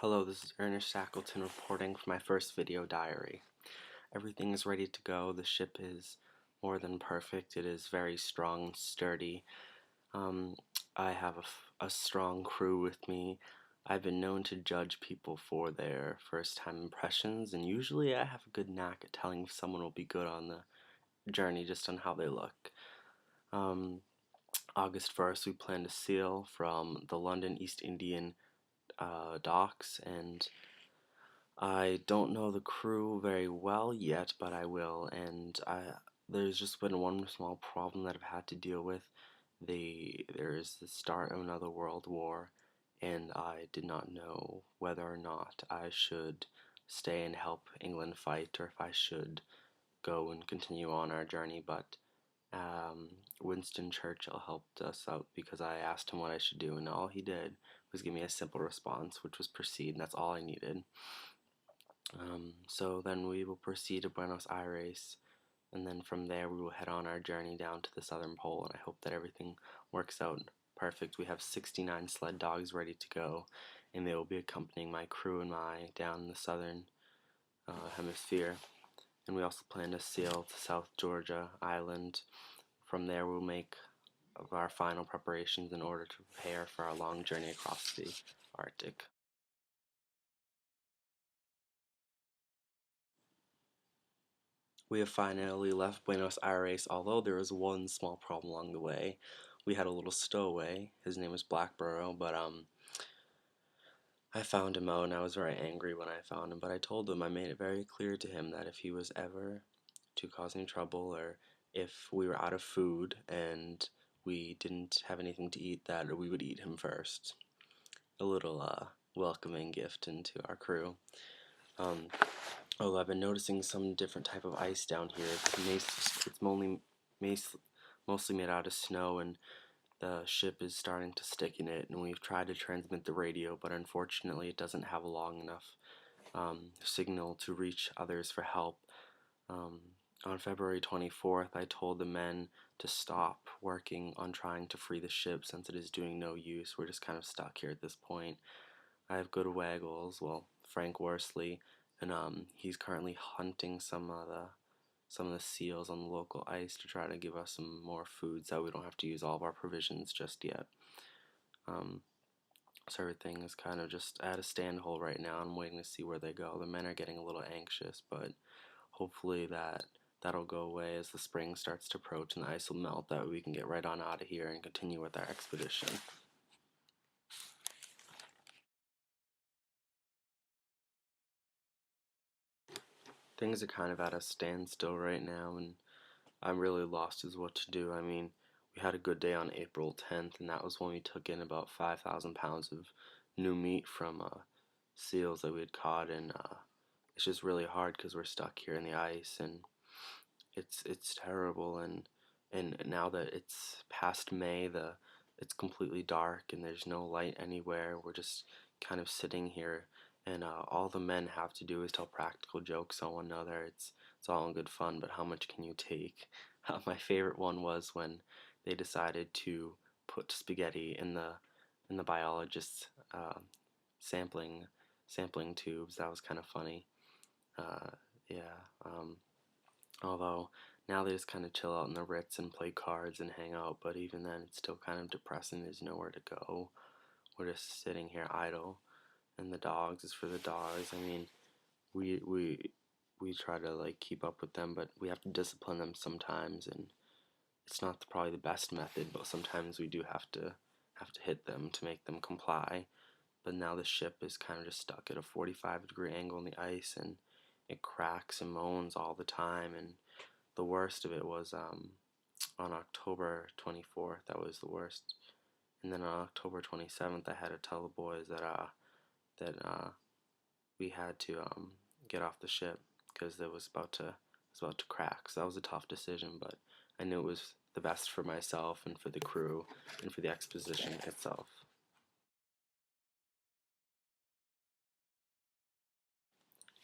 Hello, this is Ernest Shackleton reporting for my first video diary. Everything is ready to go. The ship is more than perfect. It is very strong and sturdy. Um, I have a strong crew with me. I've been known to judge people for their first time impressions, and usually I have a good knack at telling if someone will be good on the journey just on how they look. Um, August 1st, we plan to sail from the London East Indian docks, and I don't know the crew very well yet, but I will, and there's just been one small problem that I've had to deal with. There is the start of another world war, and I did not know whether or not I should stay and help England fight, or if I should go and continue on our journey, but Winston Churchill helped us out because I asked him what I should do, and all he did was give me a simple response, which was proceed, and that's all I needed. So then we will proceed to Buenos Aires, and then from there we will head on our journey down to the southern pole, and I hope that everything works out perfect. We have 69 sled dogs ready to go, and they will be accompanying my crew and I down the southern hemisphere. And we also plan to sail to South Georgia Island. From there we'll make our final preparations in order to prepare for our long journey across the Arctic. We have finally left Buenos Aires, although there was one small problem along the way. We had a little stowaway. His name was Blackborough, but I found him out and I was very angry when I found him, but I told him, I made it very clear to him that if he was ever to cause any trouble, or if we were out of food and we didn't have anything to eat, that we would eat him first. A little welcoming gift into our crew. Although I've been noticing some different type of ice down here. It's mostly made out of snow, and the ship is starting to stick in it, and we've tried to transmit the radio, but unfortunately it doesn't have a long enough signal to reach others for help. On February 24th, I told the men to stop working on trying to free the ship since it is doing no use. We're just kind of stuck here at this point. I have good waggles, well, Frank Worsley, and he's currently hunting some of the seals on the local ice to try to give us some more food so we don't have to use all of our provisions just yet. So everything is kind of just at a standhold right now. I'm waiting to see where they go. The men are getting a little anxious, but hopefully that'll go away as the spring starts to approach and the ice will melt, that way we can get right on out of here and continue with our expedition. Things are kind of at a standstill right now, and I'm really lost as what to do. I mean, we had a good day on April 10th, and that was when we took in about 5,000 pounds of new meat from seals that we had caught, and it's just really hard because we're stuck here in the ice, and it's terrible. And now that it's past May, it's completely dark and there's no light anywhere. We're just kind of sitting here, and all the men have to do is tell practical jokes on one another. It's all in good fun, but how much can you take? My favorite one was when they decided to put spaghetti in the biologist's sampling tubes. That was kind of funny. Yeah. Although now they just kind of chill out in the Ritz and play cards and hang out, but even then it's still kind of depressing. There's nowhere to go. We're just sitting here idle, and the dogs is for the dogs. I mean, we try to like keep up with them, but we have to discipline them sometimes, and it's not probably the best method, but sometimes we do have to hit them to make them comply. But now the ship is kind of just stuck at a 45-degree angle in the ice, and it cracks and moans all the time. And the worst of it was on October 24th. That was the worst. And then on October 27th, I had to tell the boys that we had to get off the ship because it was about to crack. So that was a tough decision, but I knew it was the best for myself and for the crew and for the exposition itself.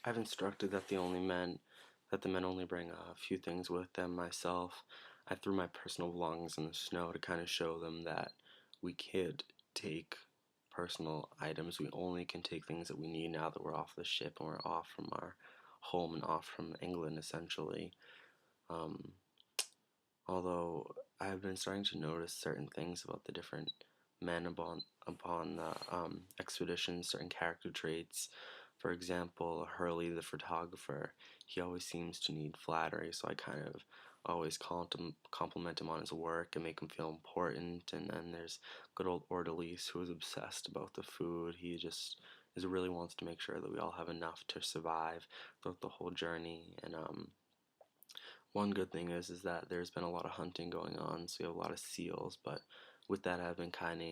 I've instructed that the men only bring a few things with them. Myself, I threw my personal belongings in the snow to kind of show them that we could take personal items. We only can take things that we need now that we're off the ship and we're off from our home and off from England, essentially. Um, Although I've been starting to notice certain things about the different men upon the expedition, certain character traits. For example, Hurley, the photographer, he always seems to need flattery, so I kind of always compliment him on his work and make him feel important. And then there's good old Orderlice, who is obsessed about the food. He just really wants to make sure that we all have enough to survive throughout the whole journey. And one good thing is that there's been a lot of hunting going on, so we have a lot of seals, but with that I've been kind of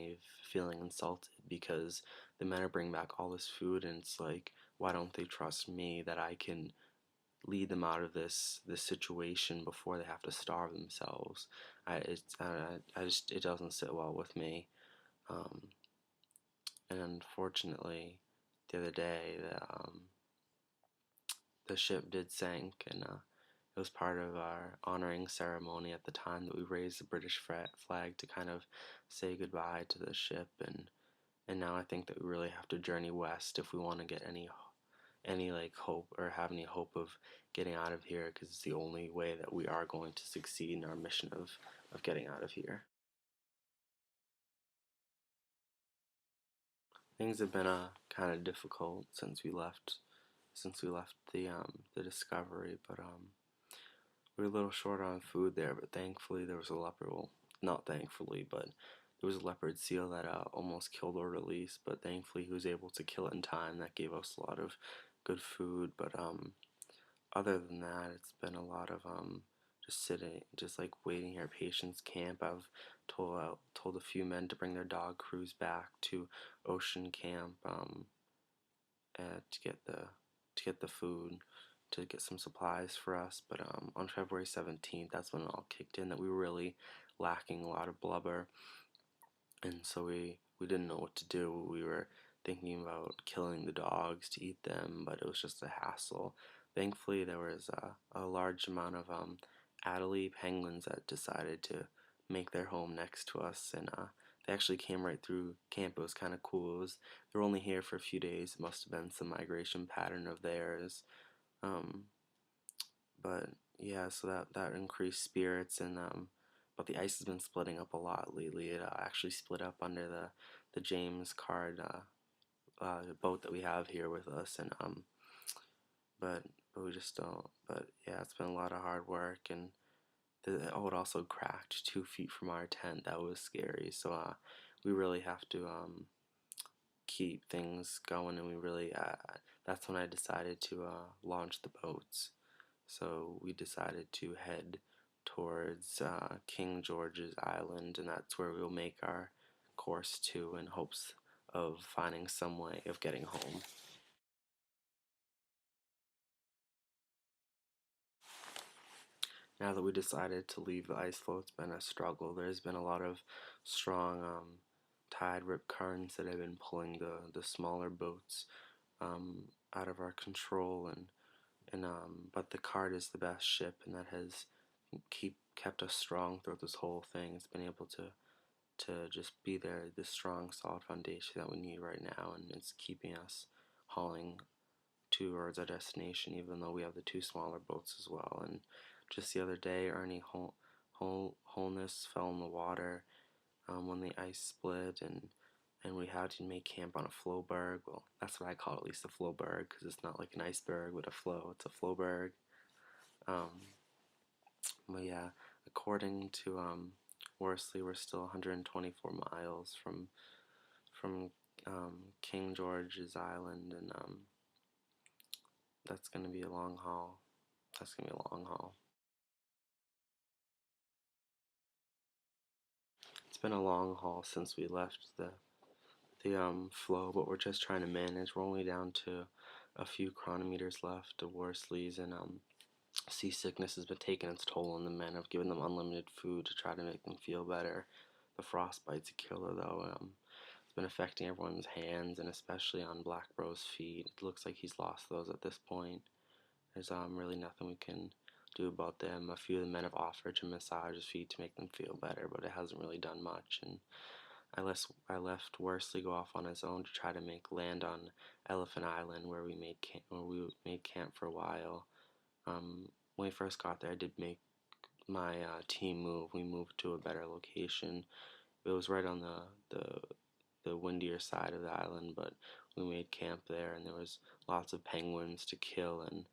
feeling insulted because the men are bringing back all this food and it's like, why don't they trust me that I can lead them out of this situation before they have to starve themselves? I just, it doesn't sit well with me. Um, and unfortunately, the other day the ship did sink, and it was part of our honoring ceremony at the time that we raised the British flag to kind of say goodbye to the ship. And now I think that we really have to journey west if we want to get any like hope or have any hope of getting out of here, because it's the only way that we are going to succeed in our mission of getting out of here. Things have been kind of difficult since we left the Discovery, but we were a little short on food there, but thankfully there was a leopard. Well, not thankfully, but there was a leopard seal that almost killed Orderlice, but thankfully he was able to kill it in time. That gave us a lot of good food. But other than that, it's been a lot of just sitting, just like waiting here at Patience Camp. I've told a few men to bring their dog crews back to Ocean Camp to get the food, to get some supplies for us. But on February 17th, that's when it all kicked in, that we were really lacking a lot of blubber, and so we didn't know what to do. We were thinking about killing the dogs to eat them, but it was just a hassle. Thankfully, there was a large amount of Adelie penguins that decided to make their home next to us, and they actually came right through camp. It was kind of cool. They were only here for a few days. It must have been some migration pattern of theirs. Um, but yeah, so that increased spirits, and but the ice has been splitting up a lot lately. It actually split up under the James Card boat that we have here with us, and but we just don't. But yeah, it's been a lot of hard work, and it also cracked 2 feet from our tent. That was scary. So we really have to keep things going, and we really that's when I decided to launch the boats. So we decided to head towards King George's Island, and that's where we'll make our course to, in hopes of finding some way of getting home. Now that we decided to leave the ice floe, it's been a struggle. There's been a lot of strong tide rip currents that have been pulling the smaller boats out of our control, and but the Card is the best ship, and that has kept us strong throughout this whole thing. It's been able to just be there, this strong, solid foundation that we need right now, and it's keeping us hauling towards our destination, even though we have the two smaller boats as well. And just the other day, Ernie Holness fell in the water when the ice split, and we had to make camp on a floeberg. Well, that's what I call it, at least a floeberg, because it's not like an iceberg with a floe. It's a floeberg. Um, but yeah, according to Worsley, we're still 124 miles from King George's Island, and that's gonna be a long haul. That's gonna be a long haul. It's been a long haul since we left the flow, but we're just trying to manage. We're only down to a few chronometers left of Worsley's, and seasickness has been taking its toll on the men. I've given them unlimited food to try to make them feel better. The frostbite's a killer, though. It's been affecting everyone's hands, and especially on Black Bro's feet. It looks like he's lost those at this point. There's really nothing we can do about them. A few of the men have offered to massage his feet to make them feel better, but it hasn't really done much. And I left Worsley go off on his own to try to make land on Elephant Island, where we made camp for a while. When we first got there, I did make my team move. We moved to a better location. It was right on the windier side of the island, but we made camp there, and there was lots of penguins to kill, and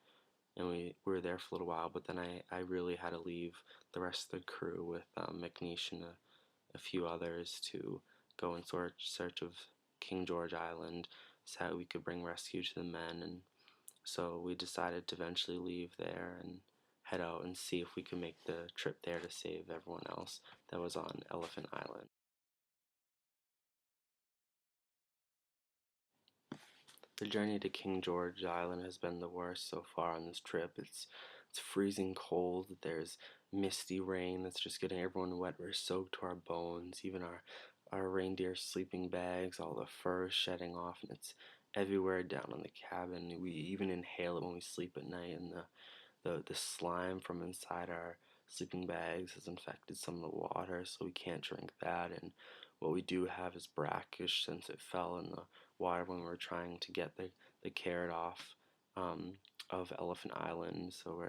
we were there for a little while. But then I really had to leave the rest of the crew with McNeish and a few others to go in search of King George Island, so that we could bring rescue to the men. And so we decided to eventually leave there and head out and see if we could make the trip there to save everyone else that was on Elephant Island. The journey to King George Island has been the worst so far on this trip. It's freezing cold. There's misty rain that's just getting everyone wet. We're soaked to our bones. Even our reindeer sleeping bags, all the fur is shedding off, and it's everywhere down on the cabin. We even inhale it when we sleep at night, and the slime from inside our sleeping bags has infected some of the water, so we can't drink that. And what we do have is brackish since it fell in the water when we were trying to get the carrot off um, of Elephant Island. So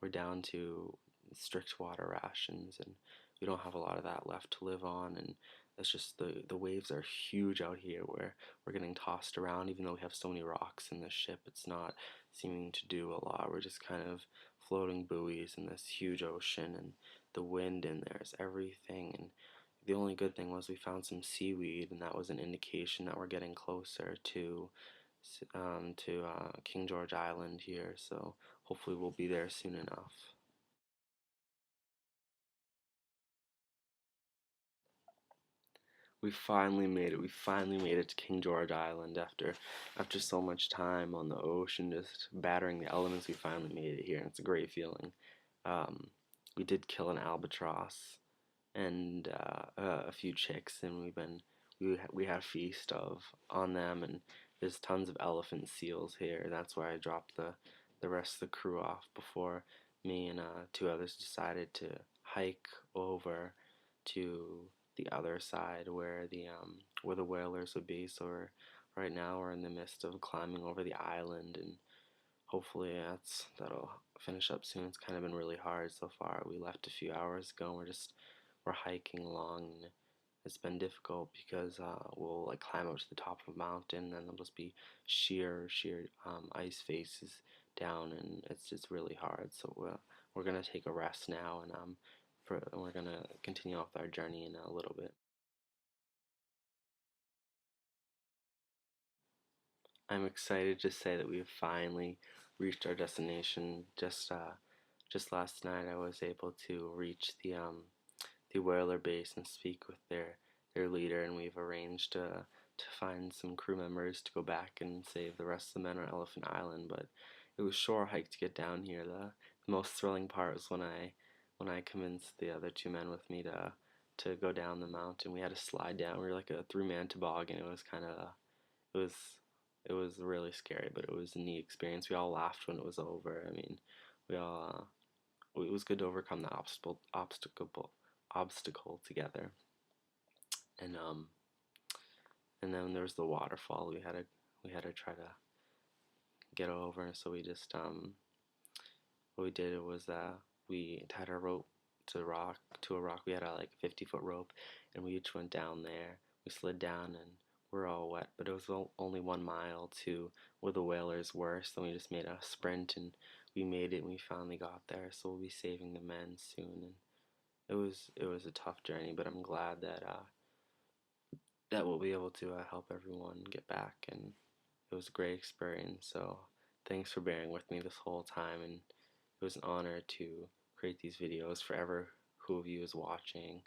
we're down to strict water rations, and we don't have a lot of that left to live on. And it's just the waves are huge out here where we're getting tossed around. Even though we have so many rocks in the ship, it's not seeming to do a lot. We're just kind of floating buoys in this huge ocean, and the wind in there is everything. And the only good thing was we found some seaweed, and that was an indication that we're getting closer to King George Island here. So hopefully we'll be there soon enough. We finally made it. We finally made it to King George Island after so much time on the ocean, just battering the elements. We finally made it here, and it's a great feeling. Um, we did kill an albatross and a few chicks, and we had a feast of on them, and there's tons of elephant seals here. That's why I dropped the rest of the crew off before me and two others decided to hike over to the other side where the whalers would be. So right now we're in the midst of climbing over the island, and hopefully that'll finish up soon. It's kind of been really hard so far. We left a few hours ago, and we're hiking along, and it's been difficult because we'll like climb up to the top of a mountain, and then there'll just be sheer ice faces down, and it's just really hard. So we're gonna take a rest now, and we're gonna continue off our journey in a little bit. I'm excited to say that we have finally reached our destination. Just last night, I was able to reach the whaler base and speak with their leader, and we've arranged to find some crew members to go back and save the rest of the men on Elephant Island. But it was a short hike to get down here. The most thrilling part was when I convinced the other two men with me to go down the mountain. We had to slide down. We were like a three-man toboggan. It was it was really scary, but it was a neat experience. We all laughed when it was over. I mean, we all it was good to overcome the obstacle together. And then there was the waterfall. We had to try to get over. So we just what we did was we tied our rope to a rock. We had a like 50-foot rope, and we each went down there. We slid down, and we're all wet, but it was only 1 mile to where the whalers were. So we just made a sprint, and we made it. And we finally got there. So we'll be saving the men soon. And it was a tough journey, but I'm glad that we'll be able to help everyone get back, and it was a great experience. So thanks for bearing with me this whole time, and it was an honor to create these videos for ever who of you is watching.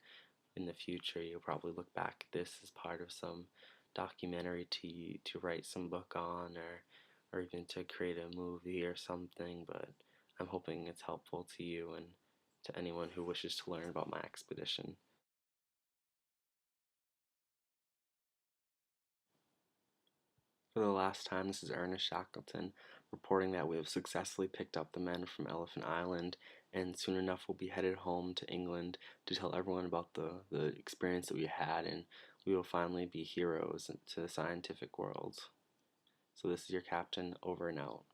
In the future, you'll probably look back at this as part of some documentary to write some book on, or even to create a movie or something. But I'm hoping it's helpful to you and to anyone who wishes to learn about my expedition. For the last time, this is Ernest Shackleton reporting that we have successfully picked up the men from Elephant Island, and soon enough we'll be headed home to England to tell everyone about the experience that we had, and We will finally be heroes to the scientific world. So this is your captain, over and out.